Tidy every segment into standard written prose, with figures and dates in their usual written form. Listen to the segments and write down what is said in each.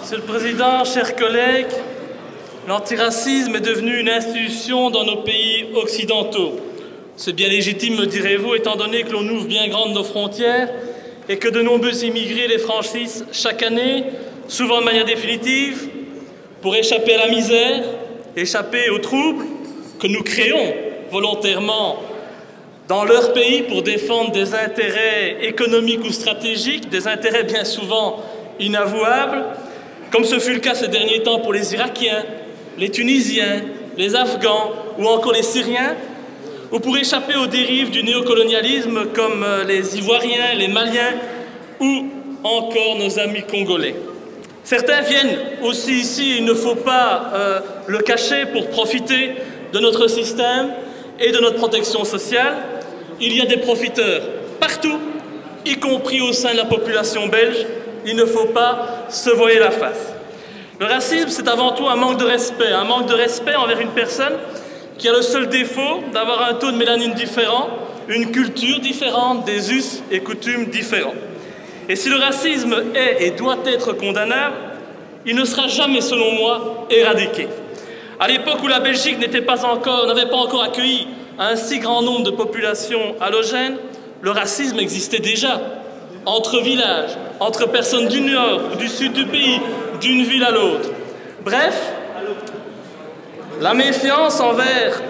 Monsieur le Président, chers collègues, l'antiracisme est devenu une institution dans nos pays occidentaux. C'est bien légitime, me direz-vous, étant donné que l'on ouvre bien grandes nos frontières et que de nombreux immigrés les franchissent chaque année, souvent de manière définitive, pour échapper à la misère, échapper aux troubles que nous créons volontairement dans leur pays pour défendre des intérêts économiques ou stratégiques, des intérêts bien souvent inavouables, comme ce fut le cas ces derniers temps pour les Irakiens, les Tunisiens, les Afghans ou encore les Syriens, ou pour échapper aux dérives du néocolonialisme comme les Ivoiriens, les Maliens ou encore nos amis congolais. Certains viennent aussi ici, il ne faut pas le cacher, pour profiter de notre système et de notre protection sociale. Il y a des profiteurs partout, y compris au sein de la population belge. Il ne faut pas se voiler la face. Le racisme, c'est avant tout un manque de respect envers une personne qui a le seul défaut d'avoir un taux de mélanine différent, une culture différente, des us et coutumes différents. Et si le racisme est et doit être condamnable, il ne sera jamais, selon moi, éradiqué. À l'époque où la Belgique n'avait pas encore accueilli un si grand nombre de populations allogènes, le racisme existait déjà. Entre villages, entre personnes du nord ou du sud du pays, d'une ville à l'autre. Bref, la méfiance envers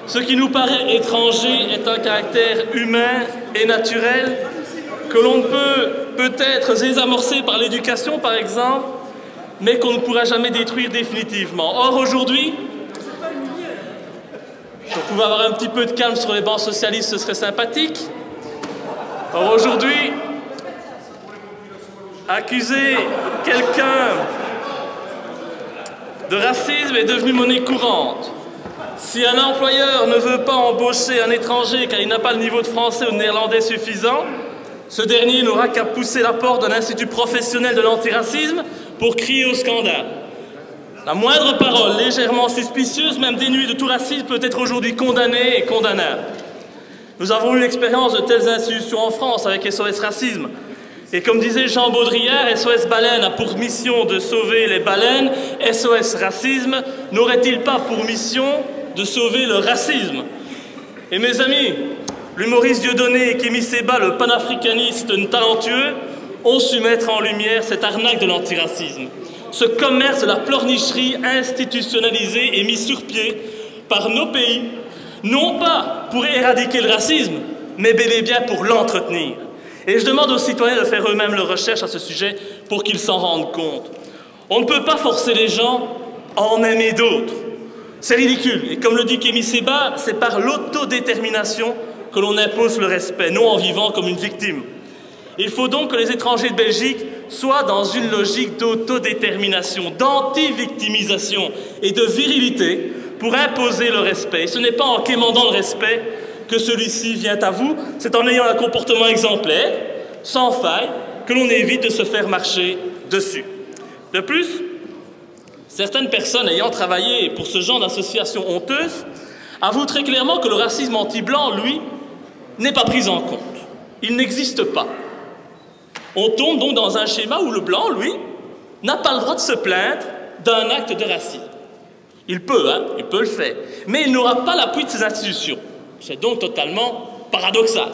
ce qui nous paraît étranger est un caractère humain et naturel que l'on peut peut-être désamorcer par l'éducation, par exemple, mais qu'on ne pourra jamais détruire définitivement. Or, aujourd'hui, si on pouvait avoir un petit peu de calme sur les bancs socialistes, ce serait sympathique. Or, aujourd'hui, accuser quelqu'un de racisme est devenu monnaie courante. Si un employeur ne veut pas embaucher un étranger car il n'a pas le niveau de français ou de néerlandais suffisant, ce dernier n'aura qu'à pousser la porte d'un institut professionnel de l'antiracisme pour crier au scandale. La moindre parole légèrement suspicieuse, même dénuée de tout racisme, peut être aujourd'hui condamnée et condamnable. Nous avons eu l'expérience de telles institutions en France avec SOS Racisme. Et comme disait Jean Baudrillard, SOS Baleine a pour mission de sauver les baleines. SOS Racisme n'aurait-il pas pour mission de sauver le racisme? Et mes amis, l'humoriste Dieudonné et Kémy Séba, le panafricaniste talentueux, ont su mettre en lumière cette arnaque de l'antiracisme. Ce commerce de la pleurnicherie institutionnalisé et mis sur pied par nos pays, non pas pour éradiquer le racisme, mais bel et bien pour l'entretenir. Et je demande aux citoyens de faire eux-mêmes leurs recherches à ce sujet pour qu'ils s'en rendent compte. On ne peut pas forcer les gens à en aimer d'autres. C'est ridicule. Et comme le dit Kémy Séba, c'est par l'autodétermination que l'on impose le respect, non en vivant comme une victime. Il faut donc que les étrangers de Belgique soient dans une logique d'autodétermination, d'anti-victimisation et de virilité pour imposer le respect. Et ce n'est pas en quémandant le respect que celui-ci vient à vous, c'est en ayant un comportement exemplaire, sans faille, que l'on évite de se faire marcher dessus. De plus, certaines personnes ayant travaillé pour ce genre d'association honteuse avouent très clairement que le racisme anti-blanc, lui, n'est pas pris en compte. Il n'existe pas. On tombe donc dans un schéma où le blanc, lui, n'a pas le droit de se plaindre d'un acte de racisme. Il peut le faire, mais il n'aura pas l'appui de ses institutions. C'est donc totalement paradoxal.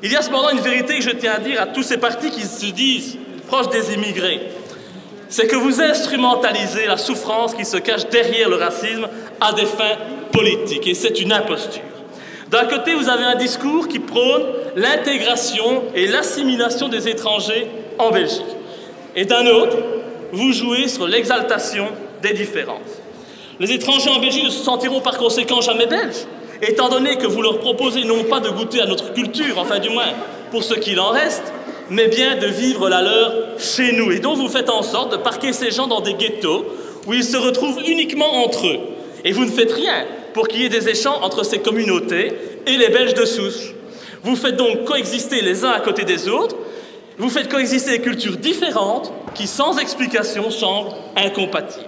Il y a cependant une vérité que je tiens à dire à tous ces partis qui se disent proches des immigrés. C'est que vous instrumentalisez la souffrance qui se cache derrière le racisme à des fins politiques. Et c'est une imposture. D'un côté, vous avez un discours qui prône l'intégration et l'assimilation des étrangers en Belgique. Et d'un autre, vous jouez sur l'exaltation des différences. Les étrangers en Belgique ne se sentiront par conséquent jamais belges, étant donné que vous leur proposez non pas de goûter à notre culture, enfin du moins pour ce qu'il en reste, mais bien de vivre la leur chez nous. Et donc vous faites en sorte de parquer ces gens dans des ghettos où ils se retrouvent uniquement entre eux. Et vous ne faites rien pour qu'il y ait des échanges entre ces communautés et les Belges de souche. Vous faites donc coexister les uns à côté des autres, vous faites coexister des cultures différentes qui, sans explication, semblent incompatibles.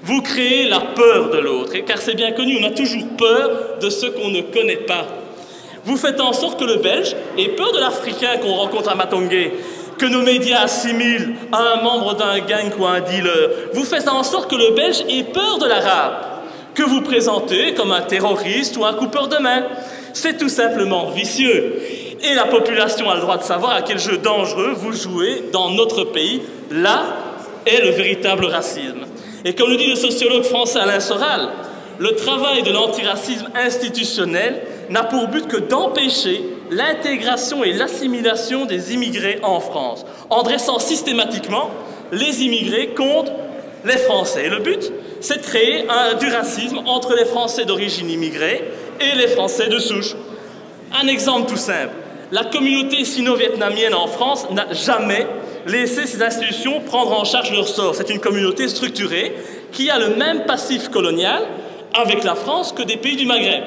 Vous créez la peur de l'autre, car c'est bien connu, on a toujours peur de ce qu'on ne connaît pas. Vous faites en sorte que le Belge ait peur de l'Africain qu'on rencontre à Matongué, que nos médias assimilent à un membre d'un gang ou à un dealer. Vous faites en sorte que le Belge ait peur de l'arabe, que vous présentez comme un terroriste ou un coupeur de main. C'est tout simplement vicieux. Et la population a le droit de savoir à quel jeu dangereux vous jouez dans notre pays. Là est le véritable racisme. Et comme le dit le sociologue français Alain Soral, le travail de l'antiracisme institutionnel n'a pour but que d'empêcher l'intégration et l'assimilation des immigrés en France, en dressant systématiquement les immigrés contre les Français. Et le but, c'est de créer du racisme entre les Français d'origine immigrée et les Français de souche. Un exemple tout simple. La communauté sino-vietnamienne en France n'a jamais laissé ses institutions prendre en charge leur sort. C'est une communauté structurée qui a le même passif colonial avec la France que des pays du Maghreb.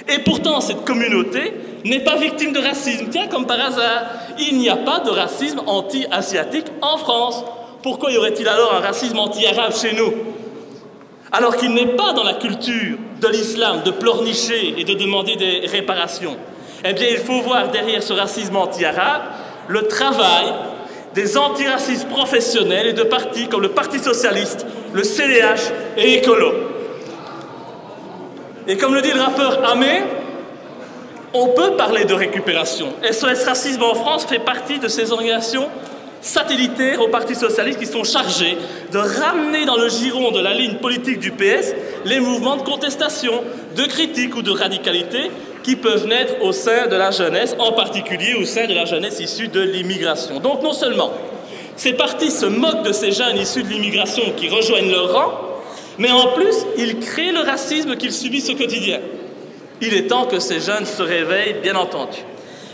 Et pourtant, cette communauté n'est pas victime de racisme. Tiens, comme par hasard, il n'y a pas de racisme anti-asiatique en France. Pourquoi y aurait-il alors un racisme anti-arabe chez nous? Alors qu'il n'est pas dans la culture de l'islam de pleurnicher et de demander des réparations. Eh bien, il faut voir derrière ce racisme anti-arabe le travail des antiracistes professionnels et de partis comme le Parti Socialiste, le CDH et Écolo. Et comme le dit le rappeur Amé, on peut parler de récupération. SOS Racisme en France fait partie de ces organisations satellitaires au Parti Socialiste qui sont chargés de ramener dans le giron de la ligne politique du PS les mouvements de contestation, de critique ou de radicalité qui peuvent naître au sein de la jeunesse, en particulier au sein de la jeunesse issue de l'immigration. Donc non seulement ces partis se moquent de ces jeunes issus de l'immigration qui rejoignent leur rang, mais en plus, ils créent le racisme qu'ils subissent au quotidien. Il est temps que ces jeunes se réveillent, bien entendu.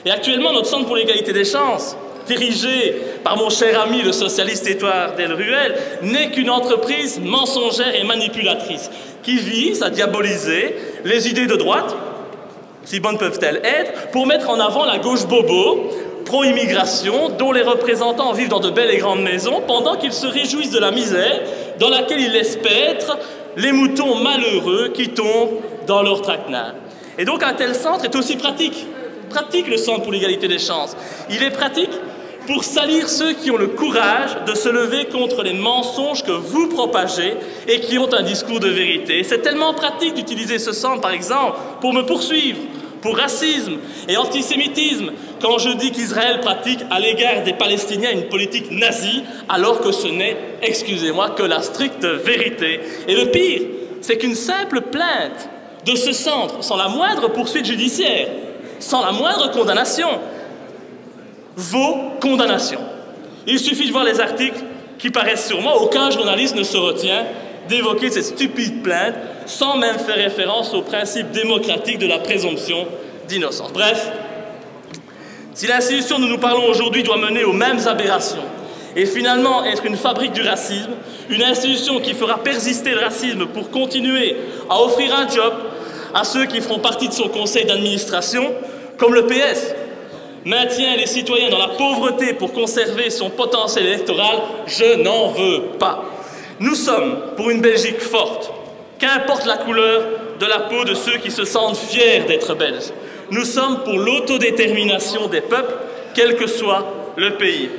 Et actuellement, notre Centre pour l'égalité des chances, dirigé par mon cher ami le socialiste Édouard Delruel, n'est qu'une entreprise mensongère et manipulatrice qui vise à diaboliser les idées de droite, si bonnes peuvent-elles être, pour mettre en avant la gauche bobo, pro-immigration, dont les représentants vivent dans de belles et grandes maisons, pendant qu'ils se réjouissent de la misère dans laquelle ils laissent paître les moutons malheureux qui tombent dans leur traquenard. Et donc un tel centre est aussi pratique. Pratique le Centre pour l'égalité des chances. Il est pratique pour salir ceux qui ont le courage de se lever contre les mensonges que vous propagez et qui ont un discours de vérité. C'est tellement pratique d'utiliser ce centre, par exemple, pour me poursuivre, pour racisme et antisémitisme, quand je dis qu'Israël pratique à l'égard des Palestiniens une politique nazie, alors que ce n'est, excusez-moi, que la stricte vérité. Et le pire, c'est qu'une simple plainte de ce centre, sans la moindre poursuite judiciaire, sans la moindre condamnation, vaut condamnation. Il suffit de voir les articles qui paraissent sur moi. Aucun journaliste ne se retient d'évoquer cette stupide plainte sans même faire référence au principe démocratique de la présomption d'innocence. Bref, si l'institution dont nous parlons aujourd'hui doit mener aux mêmes aberrations et finalement être une fabrique du racisme, une institution qui fera persister le racisme pour continuer à offrir un job à ceux qui feront partie de son conseil d'administration, comme le PS, maintient les citoyens dans la pauvreté pour conserver son potentiel électoral, je n'en veux pas. Nous sommes pour une Belgique forte, qu'importe la couleur de la peau de ceux qui se sentent fiers d'être belges. Nous sommes pour l'autodétermination des peuples, quel que soit le pays.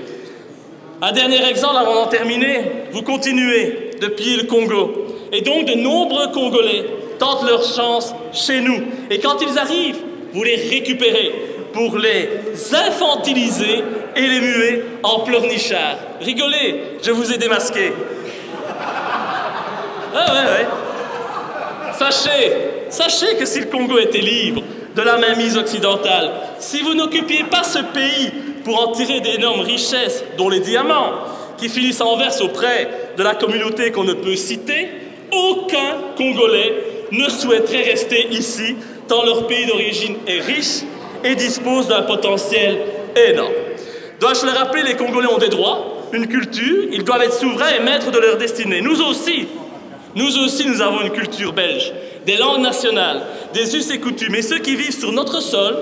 Un dernier exemple avant d'en terminer, vous continuez de piller le Congo. Et donc de nombreux Congolais tentent leur chance chez nous. Et quand ils arrivent, vous les récupérez pour les infantiliser et les muer en pleurnichards. Rigolez, je vous ai démasqué. Ouais. Sachez que si le Congo était libre de la mainmise occidentale, si vous n'occupiez pas ce pays pour en tirer d'énormes richesses, dont les diamants, qui finissent en verse auprès de la communauté qu'on ne peut citer, aucun Congolais ne souhaiterait rester ici, tant leur pays d'origine est riche et dispose d'un potentiel énorme. Dois-je le rappeler, les Congolais ont des droits, une culture, ils doivent être souverains et maîtres de leur destinée. Nous aussi, nous avons une culture belge, des langues nationales, des us et coutumes. Et ceux qui vivent sur notre sol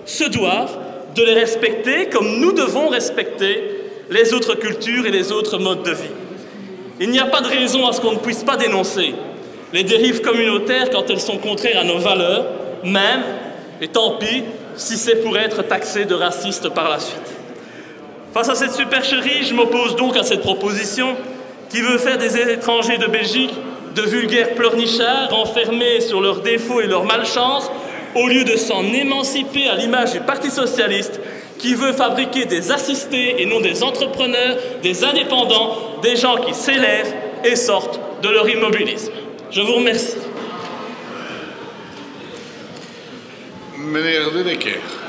se doivent de les respecter comme nous devons respecter les autres cultures et les autres modes de vie. Il n'y a pas de raison à ce qu'on ne puisse pas dénoncer les dérives communautaires quand elles sont contraires à nos valeurs, même, et tant pis, si c'est pour être taxé de raciste par la suite. Face à cette supercherie, je m'oppose donc à cette proposition qui veut faire des étrangers de Belgique de vulgaires pleurnichards enfermés sur leurs défauts et leurs malchances, au lieu de s'en émanciper à l'image du Parti socialiste qui veut fabriquer des assistés et non des entrepreneurs, des indépendants, des gens qui s'élèvent et sortent de leur immobilisme. Je vous remercie. Meneer De Decker.